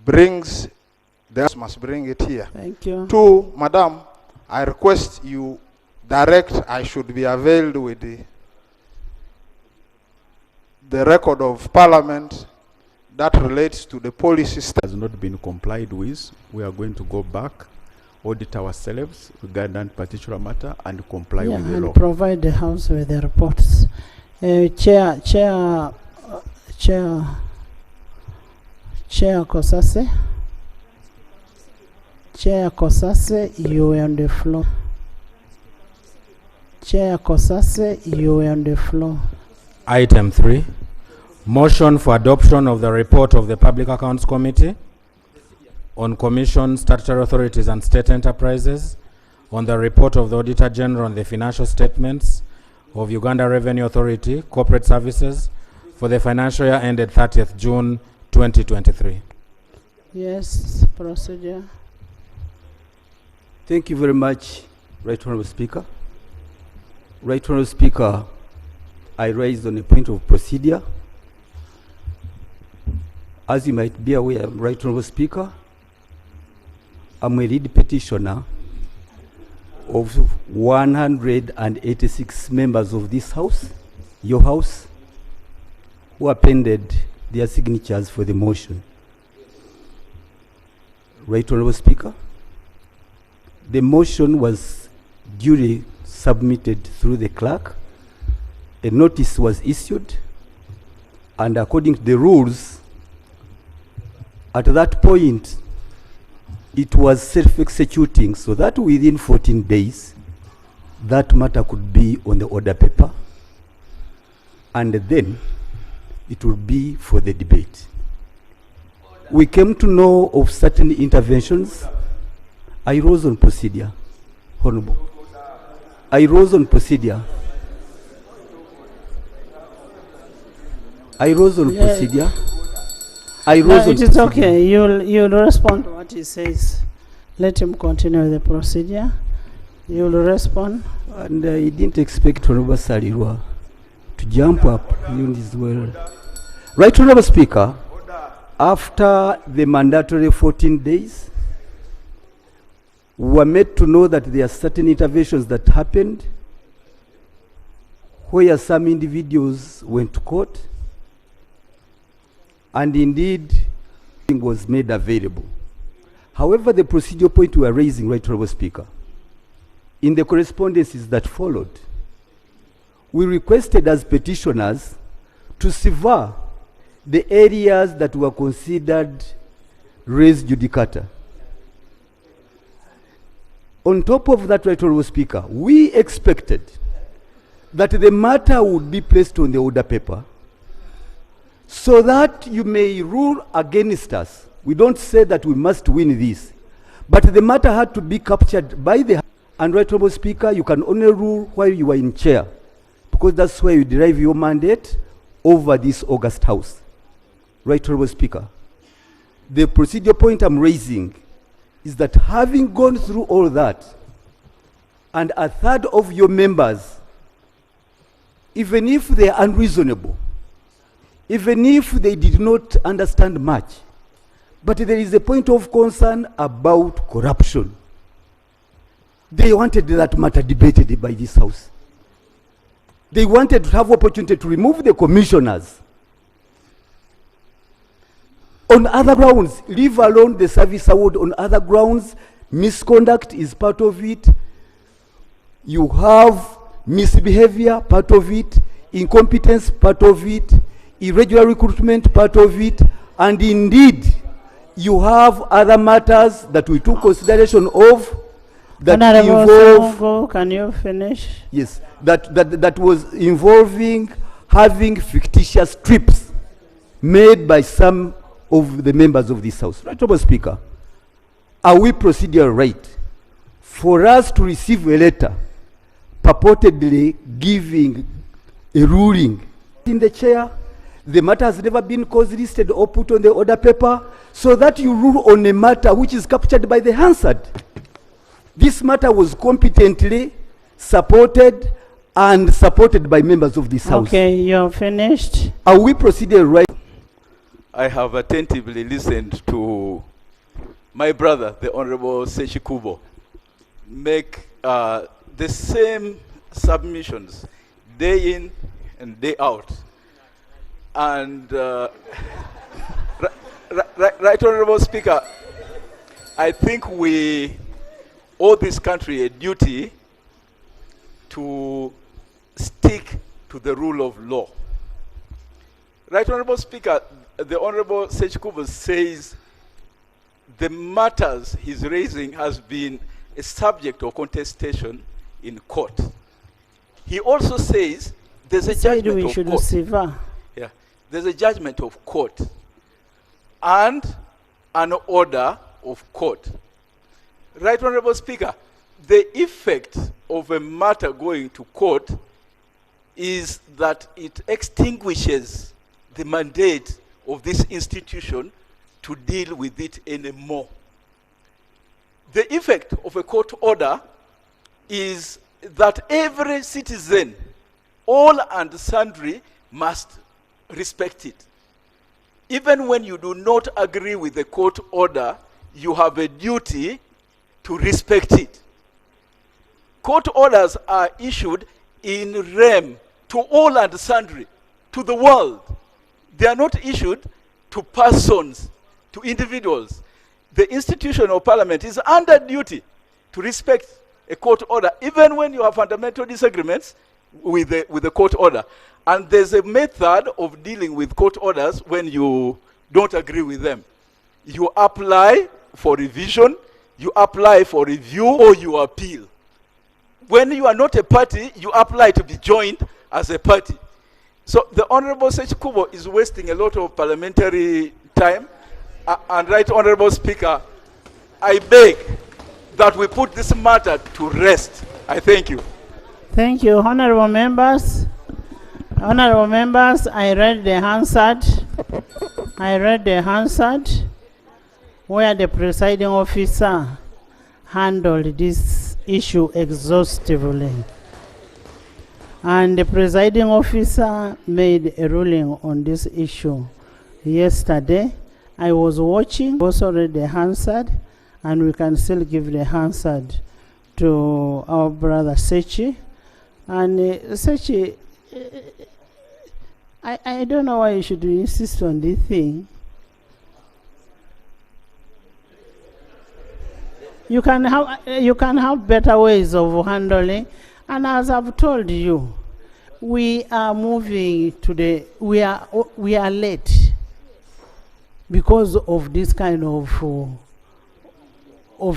brings, the House must bring it here. Thank you. 2, Madam, I request you direct I should be availed with the record of Parliament that relates to the policy has not been complied with. We are going to go back, audit ourselves regarding that particular matter, and comply with the and law. provide the House with the reports. Chair Kosase. Chair Kosase, you are on the floor. Chair Kosase, you are on the floor. Item 3. Motion for adoption of the report of the Public Accounts Committee on Commission, Statutory Authorities and State Enterprises, on the report of the Auditor General on the financial statements of Uganda Revenue Authority Corporate Services for the financial year ended 30th June 2023. Yes, procedure. Thank you very much, Right Honourable Speaker. Right Honourable Speaker, I raised on a point of procedure. As you might be aware, Right Honourable Speaker, I'm a lead petitioner of 186 members of this House, your House, who appended their signatures for the motion. Right Honourable Speaker, the motion was duly submitted through the clerk. A notice was issued, and according to the rules, at that point, it was self-executing, so that within 14 days, that matter could be on the order paper, and then it would be for the debate. We came to know of certain interventions. I rose on procedure, Honourable. I rose on procedure. I rose on procedure. I rose on It is okay. You'll respond to what he says. Let him continue the procedure. You'll respond. And I didn't expect Honourable Salirwa to jump up as well. Right Honourable Speaker, after the mandatory 14 days, we were made to know that there are certain interventions that happened where some individuals went to court, and indeed was made available. However, the procedural point we are raising, Right Honourable Speaker, in the correspondences that followed, we requested as petitioners to sever the areas that were considered res judicata. On top of that, Right Honourable Speaker, we expected that the matter would be placed on the order paper so that you may rule against us. We don't say that we must win this, but the matter had to be captured by the... And Right Honourable Speaker, you can only rule while you are in chair, because that's where you derive your mandate over this august House. Right Honourable Speaker, the procedure point I'm raising is that having gone through all that, and a third of your members, even if they are unreasonable, even if they did not understand much, but there is a point of concern about corruption. They wanted that matter debated by this House. They wanted to have opportunity to remove the commissioners. On other grounds, leave alone the service award. On other grounds, misconduct is part of it. You have misbehavior, part of it. Incompetence, part of it. Irregular recruitment, part of it. And indeed, you have other matters that we took consideration of that involve... Can you finish? Yes, that was involving having fictitious trips made by some of the members of this House. Right, Honourable Speaker, are we procedural right for us to receive a letter purportedly giving a ruling in the chair? The matter has never been cause listed or put on the order paper, so that you rule on a matter which is captured by the Hansard. This matter was competently supported and supported by members of this House. Okay, you're finished. Are we proceeding right? I have attentively listened to my brother, the Honorable Sechi Kubo, make the same submissions day in and day out. And right, Honorable Speaker, I think we owe this country a duty to stick to the rule of law. Right, Honorable Speaker, the Honorable Sechi Kubo says the matters he's raising has been a subject of contestation in court. He also says there's a judgment of court. Yeah, there's a judgment of court and an order of court. Right, Honorable Speaker, the effect of a matter going to court is that it extinguishes the mandate of this institution to deal with it anymore. The effect of a court order is that every citizen, all and sundry, must respect it. Even when you do not agree with the court order, you have a duty to respect it. Court orders are issued in rem to all and sundry, to the world. They are not issued to persons, to individuals. The institution of parliament is under duty to respect a court order, even when you have fundamental disagreements with the court order. And there's a method of dealing with court orders when you don't agree with them. You apply for revision, you apply for review, or you appeal. When you are not a party, you apply to be joined as a party. So the Honorable Sechi Kubo is wasting a lot of parliamentary time. And Right Honorable Speaker, I beg that we put this matter to rest. I thank you. Thank you, honorable members. Honorable members, I read the Hansard. Where the presiding officer handled this issue exhaustively. And the presiding officer made a ruling on this issue yesterday. I was watching, also read the Hansard, and we can still give the Hansard to our brother Sechi. And Sechi, I don't know why you should insist on this thing. You can have better ways of handling. And as I've told you, we are moving to we are late because of this kind of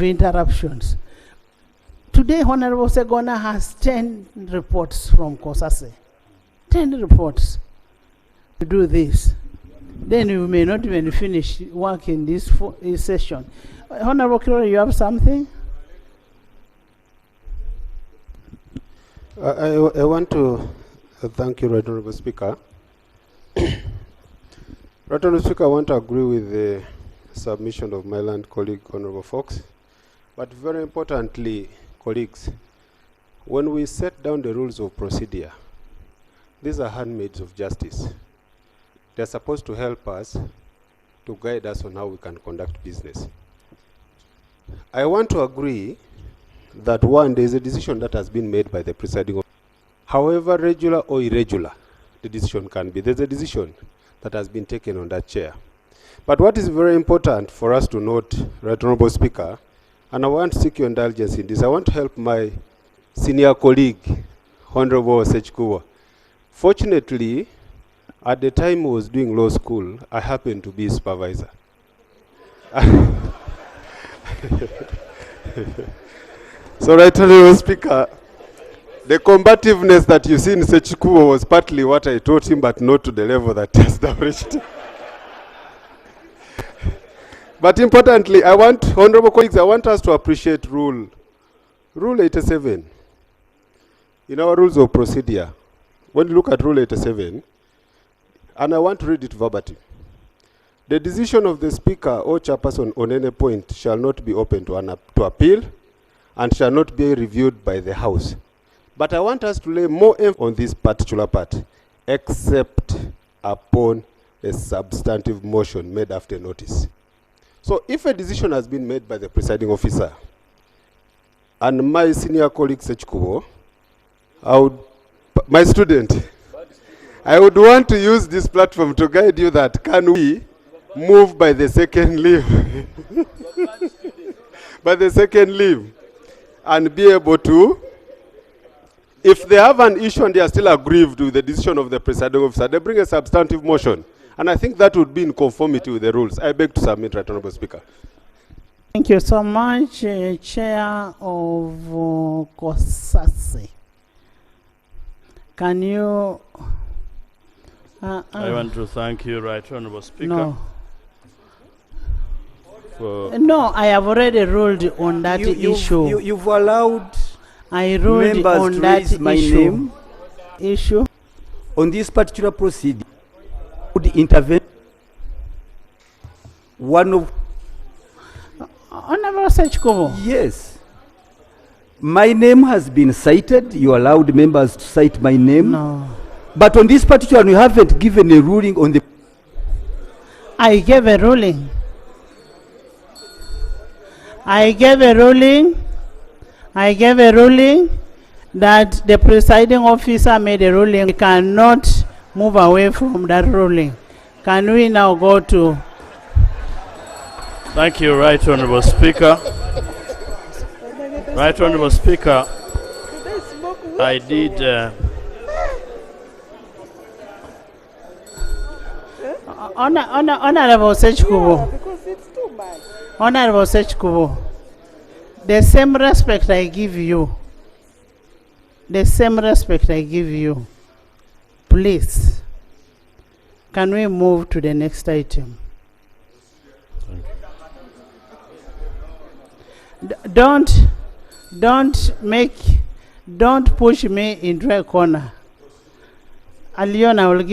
interruptions. Today, Honorable Segona has 10 reports from Kosase. 10 reports to do this. Then we may not even finish work in this session. Honorable Kiro, you have something? I want to thank you, Right Honorable Speaker. Right Honorable Speaker, I want to agree with the submission of my land colleague, Honorable Fox. But very importantly, colleagues, when we set down the rules of procedure, these are handmaids of justice. They're supposed to help us, to guide us on how we can conduct business. I want to agree that one, there is a decision that has been made by the presiding officer. However regular or irregular the decision can be, there's a decision that has been taken on that chair. But what is very important for us to note, Right Honorable Speaker, and I want to seek your indulgence in this, I want to help my senior colleague, Honorable Sechi Kubo. Fortunately, at the time I was doing law school, I happened to be a supervisor. So, Right Honorable Speaker, the combativeness that you see in Sechi Kubo was partly what I taught him, but not to the level that he has established. But importantly, honorable colleagues, I want us to appreciate Rule 87. In our rules of procedure, when you look at Rule 87, and I want to read it verbatim. The decision of the Speaker or Chairperson on any point shall not be open to appeal and shall not be reviewed by the House. But I want us to lay more emphasis on this particular part, except upon a substantive motion made after notice. So if a decision has been made by the presiding officer, and my senior colleague Sechkubo, my student, I would want to use this platform to guide you that can we move by the second leave, by the second leave, and be able to, if they have an issue and they are still aggrieved with the decision of the presiding officer, they bring a substantive motion. And I think that would be in conformity with the rules. I beg to submit, Right Honourable Speaker. Thank you so much, Chair of Kosase. Can you... I want to thank you, Right Honourable Speaker. No. No, I have already ruled on that issue. You've allowed I ruled members on to that raise my issue. on this particular proceeding. Would intervene. One of Honourable Sechkubo. yes, my name has been cited. You allowed members to cite my name. No. But on this particular one, you haven't given a ruling on the... I gave a ruling. I gave a ruling that the presiding officer made a ruling. We cannot move away from that ruling. Can we now go to... thank you, Right Honourable Speaker. Right Honourable Speaker, I did... Honourable Sechkubo. Because it's too much. Honourable Sechkubo, the same respect I give you, please, can we move to the next item? Don't push me into a corner. Aliona will give